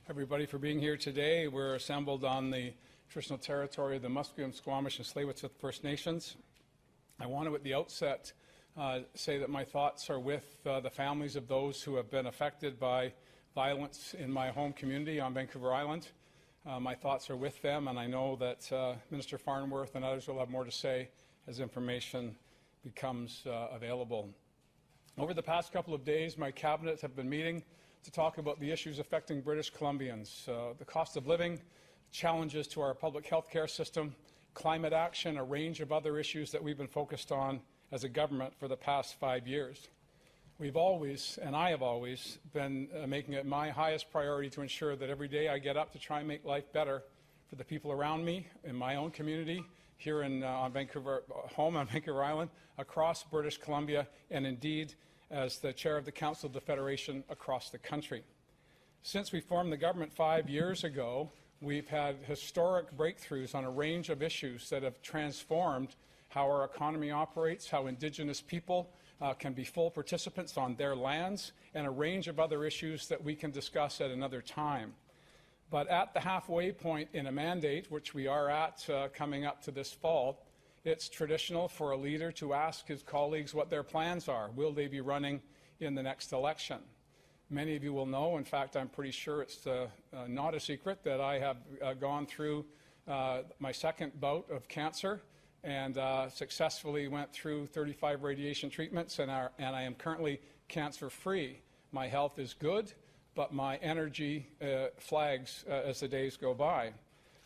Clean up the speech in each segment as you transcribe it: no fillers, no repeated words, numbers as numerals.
everybody for being here today. We're assembled on the traditional territory of the Musqueam, Squamish, and Tsleil-Waututh First Nations. I want to, at the outset, say that my thoughts are with the families of those who have been affected by violence in my home community on Vancouver Island. My thoughts are with them, and I know that Minister Farnworth and others will have more to say as information becomes available. Over the past couple of days, my cabinet have been meeting to talk about the issues affecting British Columbians, the cost of living, challenges to our public health care system, climate action, a range of other issues that we've been focused on as a government for the past 5 years. We've always, and I have always, been making it my highest priority to ensure that every day I get up to try and make life better for the people around me, in my own community, here on Vancouver, home on Vancouver Island, across British Columbia, and indeed as the chair of the Council of the Federation across the country. Since we formed the government 5 years ago, we've had historic breakthroughs on a range of issues that have transformed how our economy operates, how Indigenous people can be full participants on their lands, and a range of other issues that we can discuss at another time. But at the halfway point in a mandate, which we are at coming up to this fall, it's traditional for a leader to ask his colleagues what their plans are. Will they be running in the next election? Many of you will know, in fact, I'm pretty sure it's not a secret, that I have gone through my second bout of cancer and successfully went through 35 radiation treatments, and I am currently cancer-free. My health is good, but my energy flags as the days go by.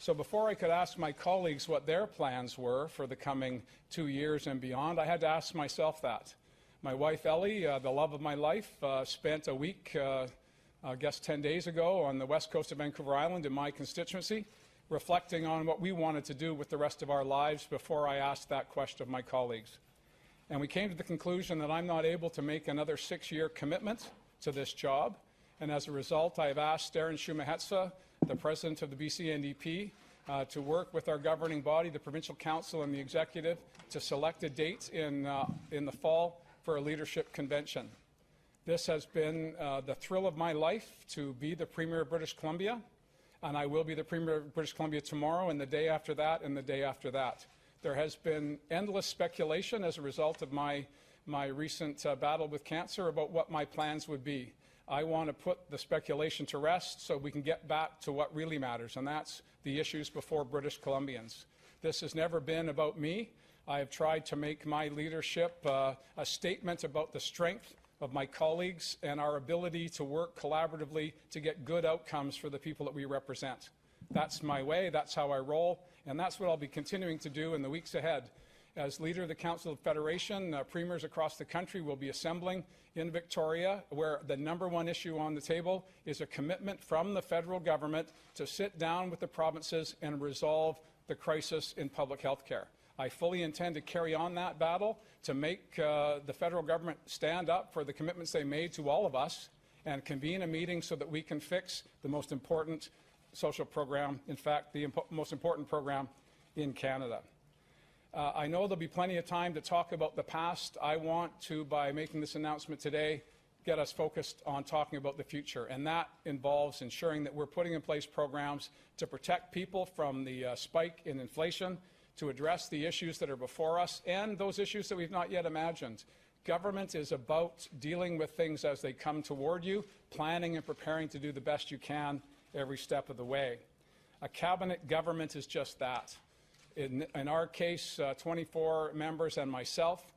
So before I could ask my colleagues what their plans were for the coming 2 years and beyond, I had to ask myself that. My wife, Ellie, the love of my life, spent a week, I guess 10 days ago, on the west coast of Vancouver Island in my constituency, reflecting on what we wanted to do with the rest of our lives before I asked that question of my colleagues. And we came to the conclusion that I'm not able to make another 6-year commitment to this job, and as a result, I've asked Darren Shumahetsa, the President of the BC NDP, to work with our governing body, the Provincial Council and the Executive, to select a date in the fall for a leadership convention. This has been the thrill of my life to be the Premier of British Columbia, and I will be the Premier of British Columbia tomorrow and the day after that and the day after that. There has been endless speculation as a result of my recent battle with cancer about what my plans would be. I want to put the speculation to rest so we can get back to what really matters, and that's the issues before British Columbians. This has never been about me. I have tried to make my leadership a statement about the strength of my colleagues and our ability to work collaboratively to get good outcomes for the people that we represent. That's my way, that's how I roll, and that's what I'll be continuing to do in the weeks ahead. As leader of the Council of Federation, premiers across the country will be assembling in Victoria, where the #1 issue on the table is a commitment from the federal government to sit down with the provinces and resolve the crisis in public health care. I fully intend to carry on that battle to make the federal government stand up for the commitments they made to all of us and convene a meeting so that we can fix the most important social program, in fact, the most important program in Canada. I know there'll be plenty of time to talk about the past. I want to, by making this announcement today, get us focused on talking about the future, and that involves ensuring that we're putting in place programs to protect people from the spike in inflation, to address the issues that are before us, and those issues that we've not yet imagined. Government is about dealing with things as they come toward you, planning and preparing to do the best you can every step of the way. A cabinet government is just that. In our case, 24 members and myself,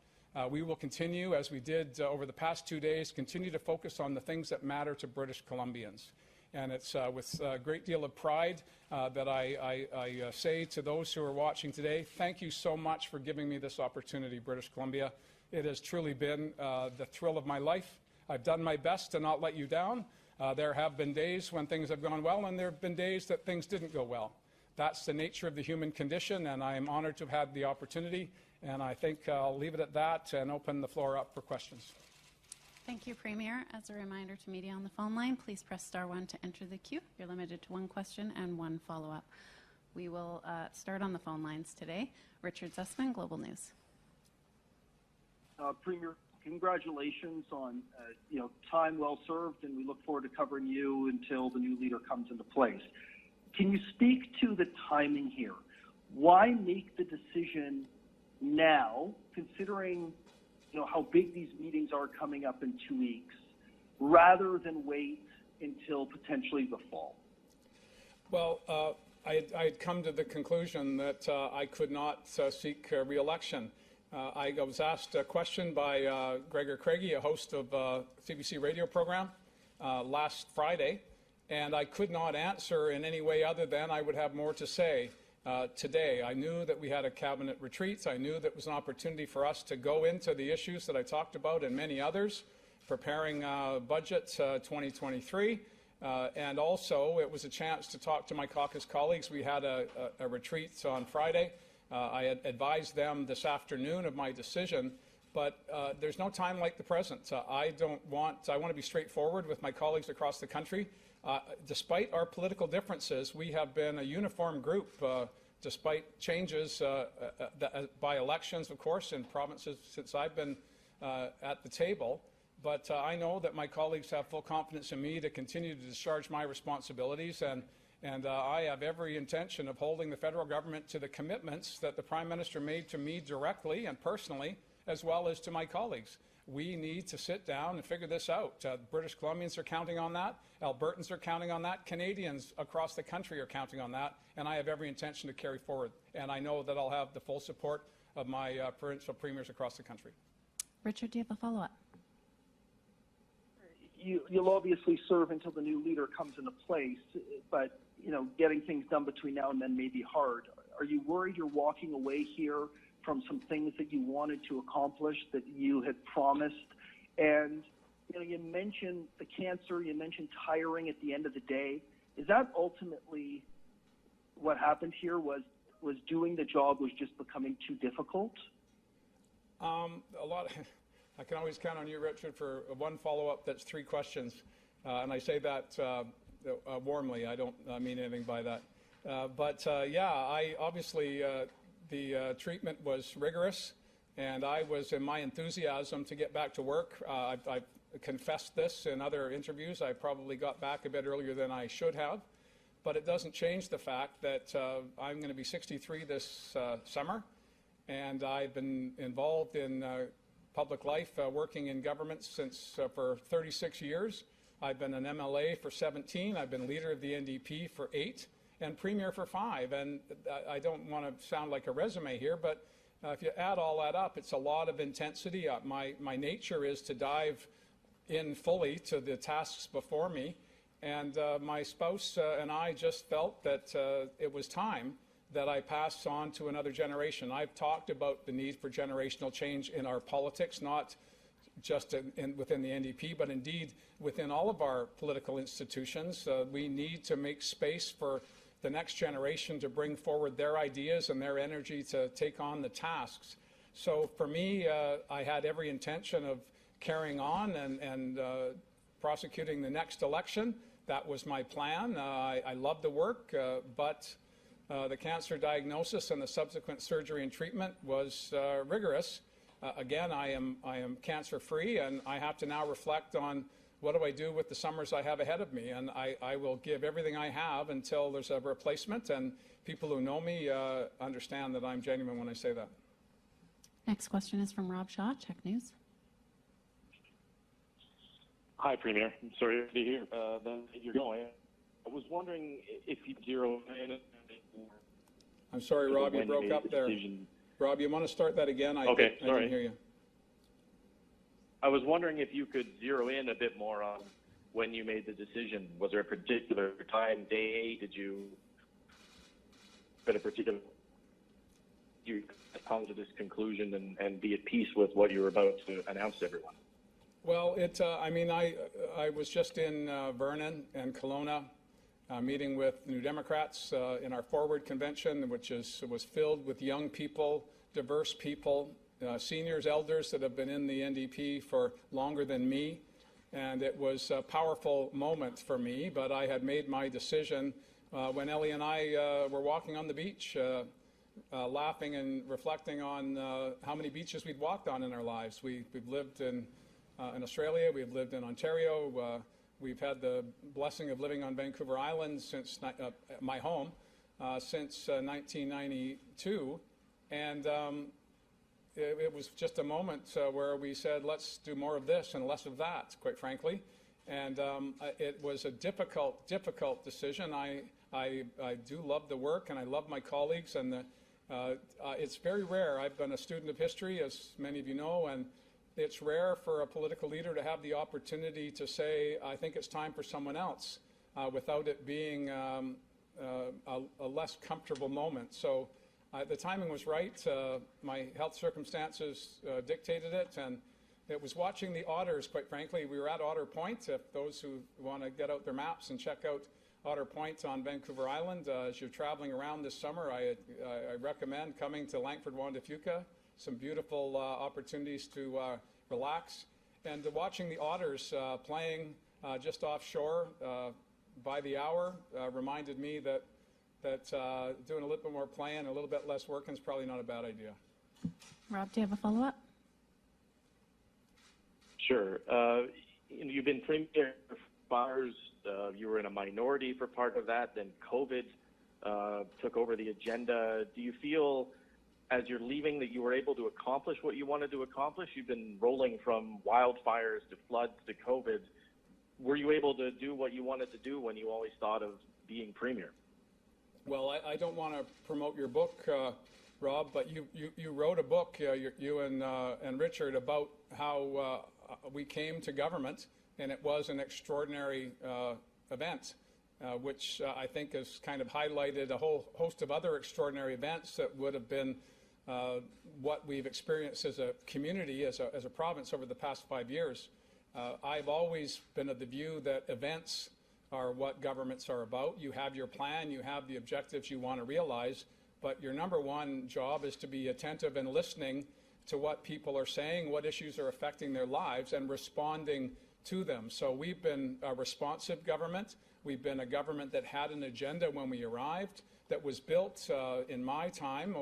we will continue, as we did over the past 2 days, continue to focus on the things that matter to British Columbians. And it's with a great deal of pride that I say to those who are watching today, thank you so much for giving me this opportunity, British Columbia. It has truly been the thrill of my life. I've done my best to not let you down. There have been days when things have gone well, and there have been days that things didn't go well. That's the nature of the human condition, and I am honoured to have had the opportunity, and I think I'll leave it at that and open the floor up for questions. Thank you, Premier. As a reminder to media on the phone line, please press *1 to enter the queue. You're limited to 1 question and 1 follow-up. We will start on the phone lines today. Richard Sussman, Global News. Premier, congratulations on time well served, and we look forward to covering you until the new leader comes into place. Can you speak to the timing here? Why make the decision now, considering how big these meetings are coming up in 2 weeks, rather than wait until potentially the fall? Well, I had come to the conclusion that I could not seek re-election. I was asked a question by Gregor Craigie, a host of a CBC radio program, last Friday, and I could not answer in any way other than I would have more to say today. I knew that we had a cabinet retreat. I knew that it was an opportunity for us to go into the issues that I talked about and many others, preparing budget 2023. And also, it was a chance to talk to my caucus colleagues. We had a retreat on Friday. I had advised them this afternoon of my decision, but there's no time like the present. I want to be straightforward with my colleagues across the country. Despite our political differences, we have been a uniform group, despite changes by elections, of course, in provinces since I've been at the table. But I know that my colleagues have full confidence in me to continue to discharge my responsibilities, and I have every intention of holding the federal government to the commitments that the Prime Minister made to me directly and personally, as well as to my colleagues. We need to sit down and figure this out. British Columbians are counting on that. Albertans are counting on that. Canadians across the country are counting on that, and I have every intention to carry forward. And I know that I'll have the full support of my provincial premiers across the country. Richard, do you have a follow-up? You'll obviously serve until the new leader comes into place, but getting things done between now and then may be hard. Are you worried you're walking away here from some things that you wanted to accomplish that you had promised? And you mentioned the cancer, you mentioned tiring at the end of the day. Is that ultimately what happened here? Was doing the job was just becoming too difficult? I can always count on you, Richard, for one follow-up that's 3 questions, and I say that warmly. I don't mean anything by that. I obviously the treatment was rigorous, and I was in my enthusiasm to get back to work. I've confessed this in other interviews. I probably got back a bit earlier than I should have, but it doesn't change the fact that I'm going to be 63 this summer, and I've been involved in public life, working in government since for 36 years. I've been an MLA for 17. I've been leader of the NDP for 8 and premier for 5. And I don't want to sound like a resume here, but if you add all that up, it's a lot of intensity. My nature is to dive in fully to the tasks before me. And my spouse and I just felt that it was time that I pass on to another generation. I've talked about the need for generational change in our politics, not just within the NDP, but indeed within all of our political institutions. We need to make space for the next generation to bring forward their ideas and their energy to take on the tasks. So for me, I had every intention of carrying on and prosecuting the next election. That was my plan. I love the work, but the cancer diagnosis and the subsequent surgery and treatment was rigorous. Again, I am cancer-free, and I have to now reflect on what do I do with the summers I have ahead of me, and I will give everything I have until there's a replacement, and people who know me understand that I'm genuine when I say that. Next question is from Rob Shaw, Check News. Hi, Premier. I'm sorry to hear that you're going. I was wondering if you zero in. I'm sorry, Rob, you broke up there. Rob, you want to start that again? Okay, sorry. I didn't hear you. I was wondering if you could zero in a bit more on when you made the decision. Was there a particular time, day? Did you at a particular you come to this conclusion and be at peace with what you were about to announce to everyone? Well, I was just in Vernon and Kelowna meeting with New Democrats in our Forward Convention, which was filled with young people, diverse people, seniors, elders that have been in the NDP for longer than me. And it was a powerful moment for me, but I had made my decision when Ellie and I were walking on the beach laughing and reflecting on how many beaches we'd walked on in our lives. We've lived in Australia, we've lived in Ontario, we've had the blessing of living on Vancouver Island since my home since 1992, and it was just a moment where we said, let's do more of this and less of that, quite frankly. And it was a difficult decision. I do love the work, and I love my colleagues, and it's very rare. I've been a student of history, as many of you know, and it's rare for a political leader to have the opportunity to say, I think it's time for someone else, without it being a less comfortable moment. So the timing was right. My health circumstances dictated it, and it was watching the otters, quite frankly. We were at Otter Point. If those who want to get out their maps and check out Otter Point on Vancouver Island, as you're traveling around this summer, I recommend coming to Langford-Juan-de-Fuca. Some beautiful opportunities to relax. And watching the otters playing just offshore by the hour reminded me that doing a little bit more playing, a little bit less working is probably not a bad idea. Rob, do you have a follow-up? Sure. You've been premier for 5 years. You were in a minority for part of that. Then COVID took over the agenda. Do you feel, as you're leaving, that you were able to accomplish what you wanted to accomplish? You've been rolling from wildfires to floods to COVID. Were you able to do what you wanted to do when you always thought of being premier? Well, I don't want to promote your book, Rob, but you wrote a book, you and Richard, about how we came to government, and it was an extraordinary event, which I think has kind of highlighted a whole host of other extraordinary events that would have been what we've experienced as a community, as a province over the past 5 years. I've always been of the view that events are what governments are about. You have your plan, you have the objectives you want to realize, but your number one job is to be attentive and listening to what people are saying, what issues are affecting their lives, and responding to them. So we've been a responsive government. We've been a government that had an agenda when we arrived, that was built in my time,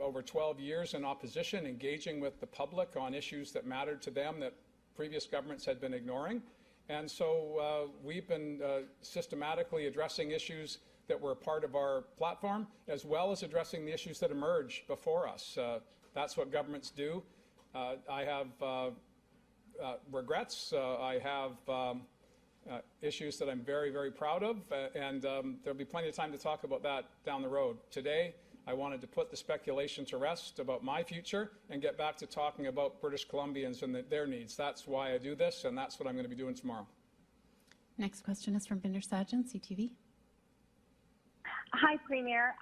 over 12 years in opposition, engaging with the public on issues that mattered to them that previous governments had been ignoring. And so we've been systematically addressing issues that were part of our platform, as well as addressing the issues that emerged before us. That's what governments do. I have regrets. I have issues that I'm very, very proud of, and there'll be plenty of time to talk about that down the road. Today, I wanted to put the speculation to rest about my future and get back to talking about British Columbians and their needs. That's why I do this, and that's what I'm going to be doing tomorrow. Next question is from Binder Sajan, CTV. Hi, Premier.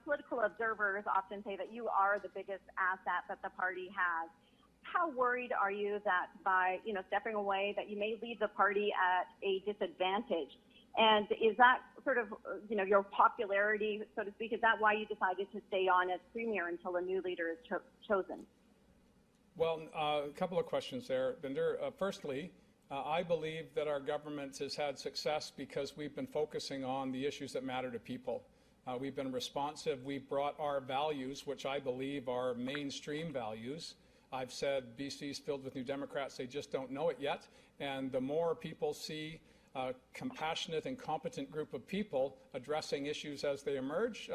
Political observers often say that you are the biggest asset that the party has. How worried are you that by, stepping away, that you may leave the party at a disadvantage? And is that sort of, your popularity, so to speak, is that why you decided to stay on as Premier until a new leader is chosen? Well, a couple of questions there, Binder. Firstly, I believe that our government has had success because we've been focusing on the issues that matter to people. We've been responsive. We've brought our values, which I believe are mainstream values. I've said BC's filled with New Democrats. They just don't know it yet. And the more people see a compassionate and competent group of people addressing issues as they emerge,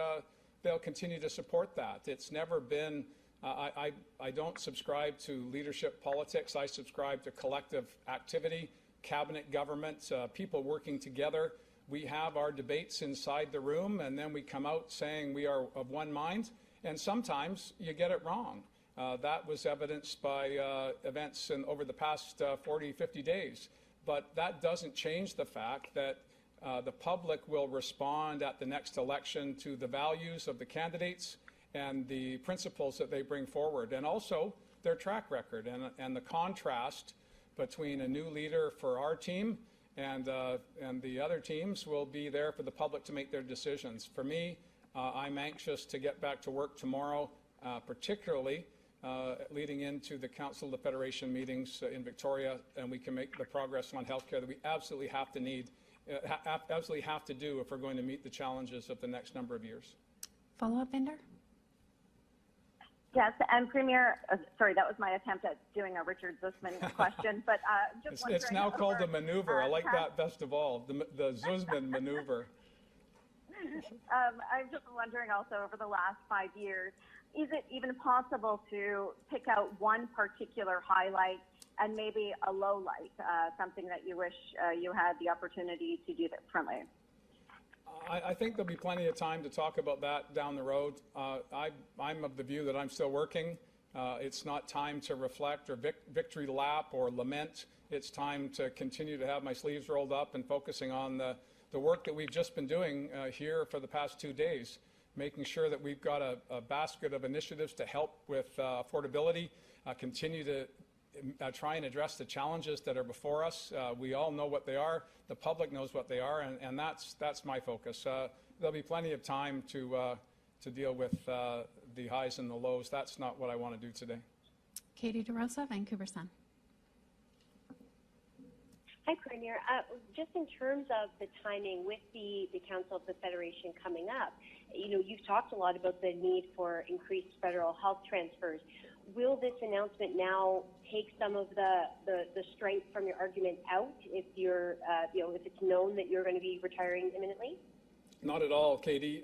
they'll continue to support that. It's never been, I don't subscribe to leadership politics. I subscribe to collective activity, cabinet government, people working together. We have our debates inside the room, and then we come out saying we are of one mind, and sometimes you get it wrong. That was evidenced by events over the past 40, 50 days. But that doesn't change the fact that the public will respond at the next election to the values of the candidates and the principles that they bring forward, and also their track record and the contrast between a new leader for our team and the other teams will be there for the public to make their decisions. For me, I'm anxious to get back to work tomorrow, particularly leading into the Council of the Federation meetings in Victoria, and we can make the progress on healthcare that we absolutely have to do if we're going to meet the challenges of the next number of years. Follow-up, Binder? Yes, and Premier, sorry, that was my attempt at doing a Richard Zussman question, but just wondering. It's now called the maneuver. I like past, that best of all, the Zussman maneuver. I'm just wondering also, over the last 5 years, is it even possible to pick out one particular highlight and maybe a low light, something that you wish you had the opportunity to do differently? I think there'll be plenty of time to talk about that down the road. I'm of the view that I'm still working. It's not time to reflect or victory lap or lament. It's time to continue to have my sleeves rolled up and focusing on the work that we've just been doing here for the past 2 days, making sure that we've got a basket of initiatives to help with affordability, continue to try and address the challenges that are before us. We all know what they are. The public knows what they are, and that's my focus. There'll be plenty of time to deal with the highs and the lows. That's not what I want to do today. Katie DeRosa, Vancouver Sun. Hi, Premier. Just in terms of the timing with the Council of the Federation coming up, you've talked a lot about the need for increased federal health transfers. Will this announcement now take some of the strength from your argument out if you're, if it's known that you're going to be retiring imminently? Not at all, Katie.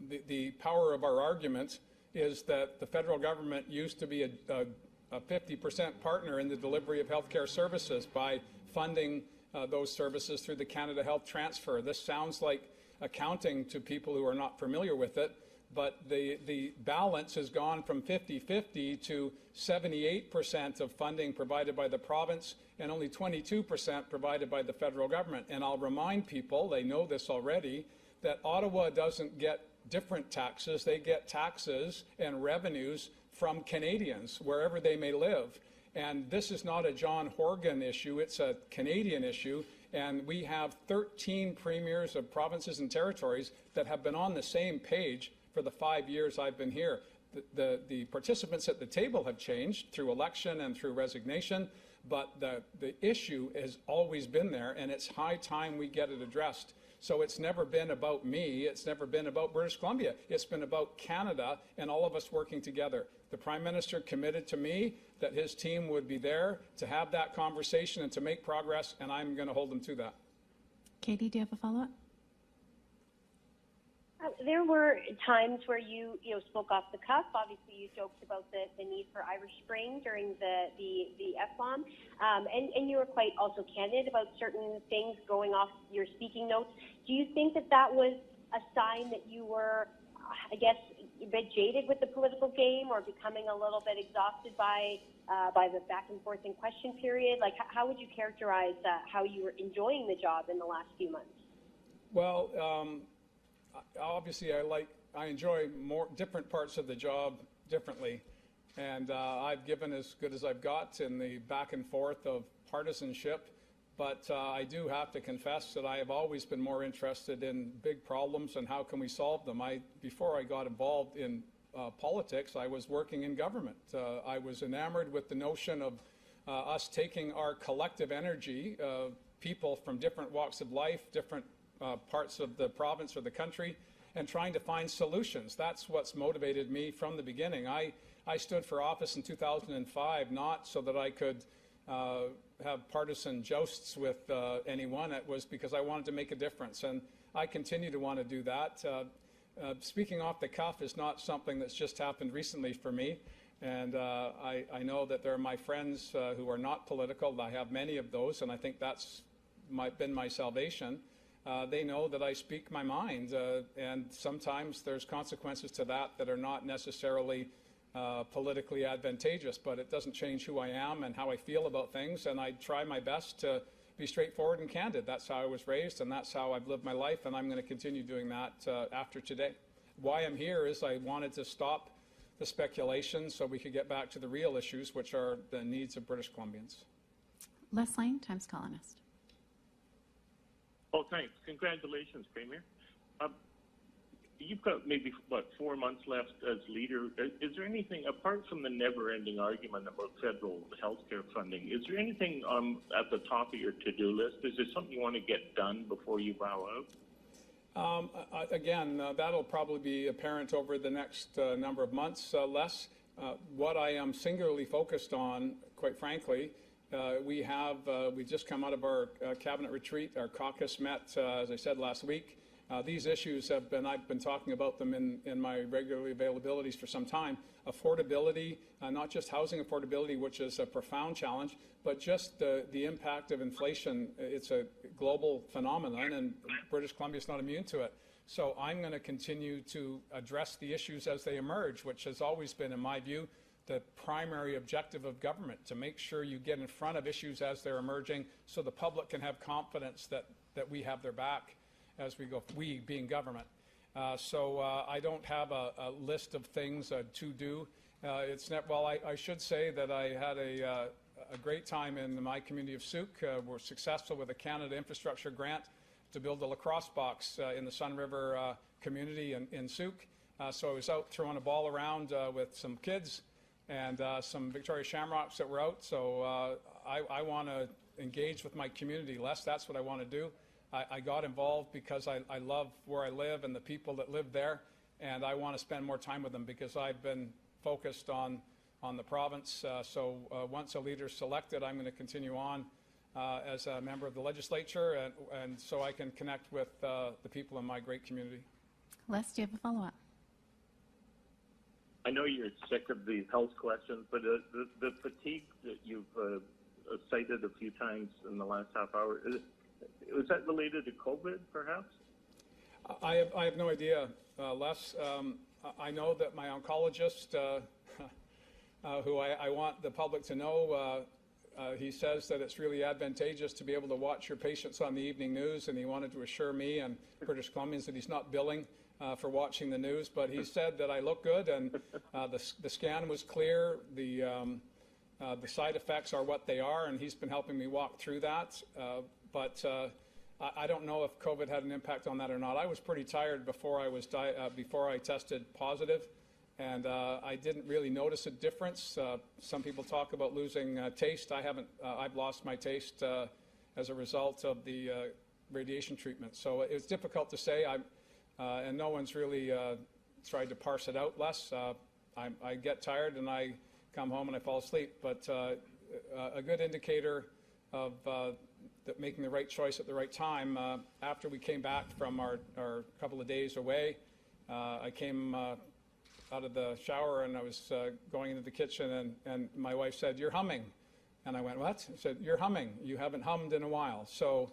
The power of our argument is that the federal government used to be a 50% partner in the delivery of healthcare services by funding those services through the Canada Health Transfer. This sounds like accounting to people who are not familiar with it, but the balance has gone from 50-50 to 78% of funding provided by the province and only 22% provided by the federal government. And I'll remind people, they know this already, that Ottawa doesn't get different taxes. They get taxes and revenues from Canadians, wherever they may live. And this is not a John Horgan issue, it's a Canadian issue. And we have 13 premiers of provinces and territories that have been on the same page for the 5 years I've been here. The participants at the table have changed through election and through resignation, but the issue has always been there, and it's high time we get it addressed. So it's never been about me, it's never been about British Columbia, it's been about Canada and all of us working together. The Prime Minister committed to me that his team would be there to have that conversation and to make progress, and I'm going to hold them to that. Katie, do you have a follow-up? There were times where you spoke off the cuff. Obviously, you joked about the need for Irish Spring during the F-bomb, and you were quite also candid about certain things going off your speaking notes. Do you think that was a sign that you were, I guess, a bit jaded with the political game or becoming a little bit exhausted by the back and forth in question period? Like, how would you characterize how you were enjoying the job in the last few months? Well, obviously, I enjoy more different parts of the job differently, and I've given as good as I've got in the back and forth of partisanship. But I do have to confess that I have always been more interested in big problems and how can we solve them. Before I got involved in politics, I was working in government. I was enamored with the notion of us taking our collective energy, people from different walks of life, different parts of the province or the country, and trying to find solutions. That's what's motivated me from the beginning. I stood for office in 2005, not so that I could have partisan jousts with anyone. It was because I wanted to make a difference, and I continue to want to do that. Speaking off the cuff is not something that's just happened recently for me, and I know that there are my friends who are not political. I have many of those, and I think that's been my salvation. They know that I speak my mind, and sometimes there's consequences to that are not necessarily politically advantageous, but it doesn't change who I am and how I feel about things, and I try my best to be straightforward and candid. That's how I was raised, and that's how I've lived my life, and I'm going to continue doing that after today. Why I'm here is I wanted to stop the speculation so we could get back to the real issues, which are the needs of British Columbians. Les Lane, Times columnist. Oh, thanks. Congratulations, Premier. You've got maybe, 4 months left as leader. Is there anything, apart from the never-ending argument about federal healthcare funding, is there anything at the top of your to-do list? Is there something you want to get done before you bow Again, that'll probably be apparent over the next number of months, Les. What I am singularly focused on, quite frankly, we just come out of our cabinet retreat. Our caucus met, as I said, last week. These issues I've been talking about them in my regular availabilities for some time. Affordability, not just housing affordability, which is a profound challenge, but just the impact of inflation. It's a global phenomenon, and British Columbia is not immune to it. So I'm going to continue to address the issues as they emerge, which has always been, in my view, the primary objective of government, to make sure you get in front of issues as they're emerging so the public can have confidence that we have their back as we go, we being government. So I don't have a list of things to do. I should say that I had a great time in my community of Souk. We're successful with a Canada Infrastructure Grant to build a lacrosse box in the Sun River community in Souk. So I was out throwing a ball around with some kids and some Victoria Shamrocks that were out. So I want to engage with my community less. That's what I want to do. I got involved because I love where I live and the people that live there, and I want to spend more time with them because I've been focused on the province. So once a leader is selected, I'm going to continue on as a member of the legislature, and so I can connect with the people in my great community. Les, do you have a follow-up? I know you're sick of these health questions, but the fatigue that you've cited a few times in the last half hour, was that related to COVID, perhaps? I have no idea, Les. I know that my oncologist, who I want the public to know, he says that it's really advantageous to be able to watch your patients on the evening news, and he wanted to assure me and British Columbians that he's not billing for watching the news. But he said that I look good, and the scan was clear. The side effects are what they are, and he's been helping me walk through that. But I don't know if COVID had an impact on that or not. I was pretty tired before I tested positive, and I didn't really notice a difference. Some people talk about losing taste. I haven't. I've lost my taste as a result of the radiation treatment. So it's difficult to say. And no one's really tried to parse it out less. I get tired and I come home and I fall asleep. But a good indicator of that making the right choice at the right time. After we came back from our couple of days away, I came out of the shower and I was going into the kitchen, and my wife said, "You're humming." And I went, "What?" I said, "You're humming. You haven't hummed in a while." So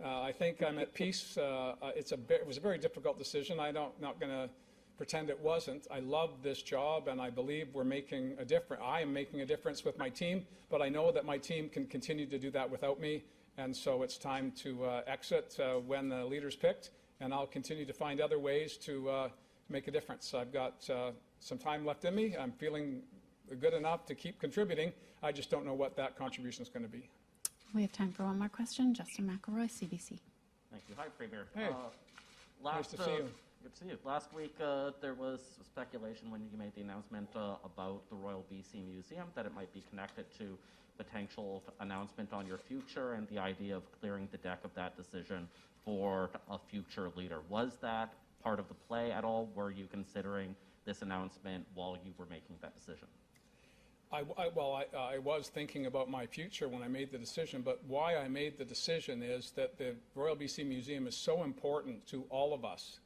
I think I'm at peace. It was a very difficult decision. I'm not going to pretend it wasn't. I love this job, and I believe we're making a difference. I am making a difference with my team, but I know that my team can continue to do that without me. And so it's time to exit when the leader's picked, and I'll continue to find other ways to make a difference. I've got some time left in me. I'm feeling good enough to keep contributing. I just don't know what that contribution is going to be. We have time for one more question. Justin McElroy, CBC. Thank you. Hi, Premier. Hey, nice to see you. Good to see you. Last week, there was speculation when you made the announcement about the Royal BC Museum that it might be connected to potential announcement on your future and the idea of clearing the deck of that decision for a future leader. Was that part of the play at all? Were you considering this announcement while you were making that decision? I was thinking about my future when I made the decision, but why I made the decision is that the Royal BC Museum is so important to all of us.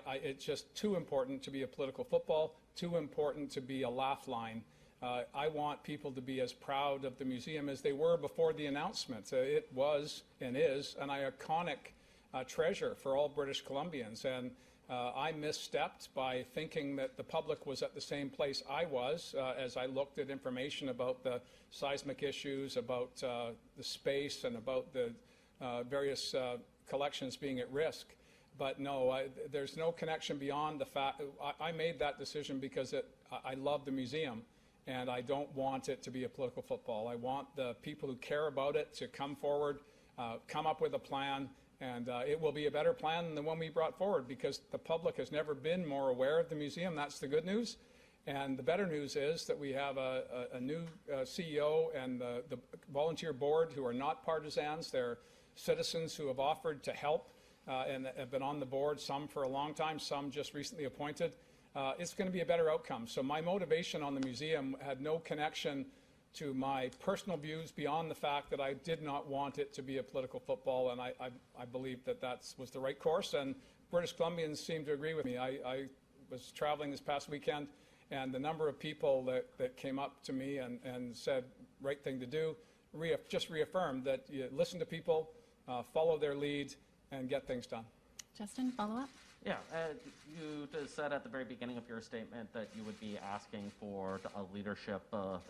It's just too important to be a political football, too important to be a laugh line. I want people to be as proud of the museum as they were before the announcement. It was and is an iconic treasure for all British Columbians, and I misstepped by thinking that the public was at the same place I was as I looked at information about the seismic issues, about the space, and about the various collections being at risk. But no, there's no connection beyond the fact. I made that decision because I love the museum, and I don't want it to be a political football. I want the people who care about it to come forward, come up with a plan, and it will be a better plan than the one we brought forward because the public has never been more aware of the museum. That's the good news. And the better news is that we have a new CEO and the volunteer board who are not partisans. They're citizens who have offered to help and have been on the board, some for a long time, some just recently appointed, it's going to be a better outcome. So my motivation on the museum had no connection to my personal views beyond the fact that I did not want it to be a political football, and I believe that was the right course, and British Columbians seem to agree with me. I was traveling this past weekend, and the number of people that came up to me and said, right thing to do, just reaffirmed that you listen to people, follow their lead, and get things done. Justin, follow up? Yeah, you just said at the very beginning of your statement that you would be asking for a leadership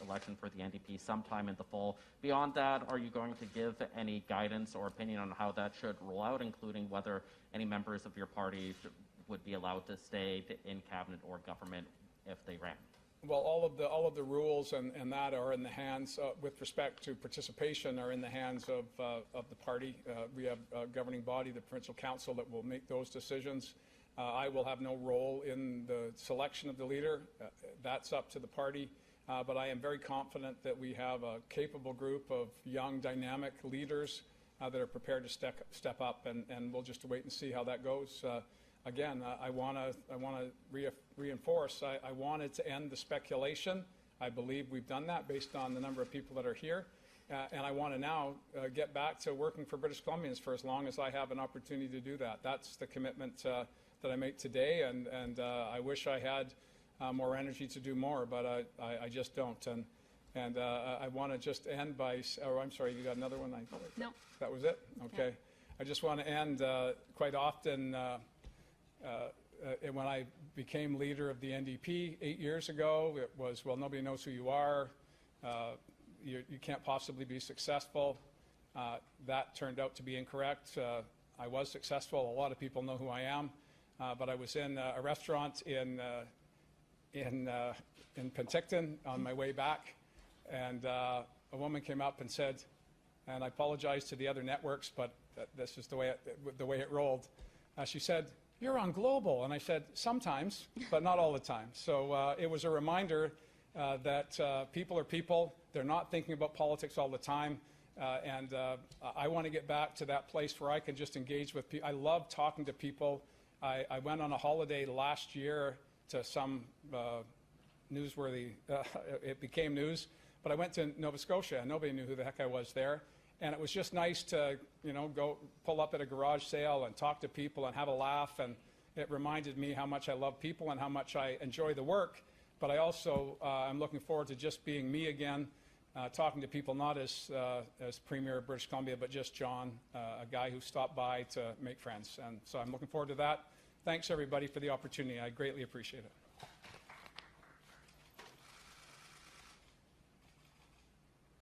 election for the NDP sometime in the fall. Beyond that, are you going to give any guidance or opinion on how that should roll out, including whether any members of your party would be allowed to stay in cabinet or government if they ran? Well, all of the rules and that are in the hands, with respect to participation, are in the hands of the party. We have a governing body, the provincial council, that will make those decisions. I will have no role in the selection of the leader. That's up to the party. But I am very confident that we have a capable group of young, dynamic leaders that are prepared to step up, and we'll just wait and see how that goes. Again, I want to reinforce, I wanted to end the speculation. I believe we've done that based on the number of people that are here. And I want to now get back to working for British Columbians for as long as I have an opportunity to do that. That's the commitment that I make today, and I wish I had more energy to do more, but I just don't. And I want to just end by, oh, I'm sorry, you got another one? No. That was it? Okay. Yeah. I just want to end quite often. When I became leader of the NDP 8 years ago, it was, well, nobody knows who you are. You can't possibly be successful. That turned out to be incorrect. I was successful. A lot of people know who I am. But I was in a restaurant in Penticton on my way back, and a woman came up and said, and I apologize to the other networks, but this is the way it rolled. She said, "You're on Global." And I said, "Sometimes, but not all the time." So it was a reminder that people are people. They're not thinking about politics all the time. And I want to get back to that place where I can just engage with people. I love talking to people. I went on a holiday last year to some newsworthy, it became news, but I went to Nova Scotia, and nobody knew who the heck I was there. And it was just nice to, go pull up at a garage sale and talk to people and have a laugh. And it reminded me how much I love people and how much I enjoy the work. But I also am looking forward to just being me again, talking to people not as Premier of British Columbia, but just John, a guy who stopped by to make friends. And so I'm looking forward to that. Thanks, everybody, for the opportunity. I greatly appreciate it.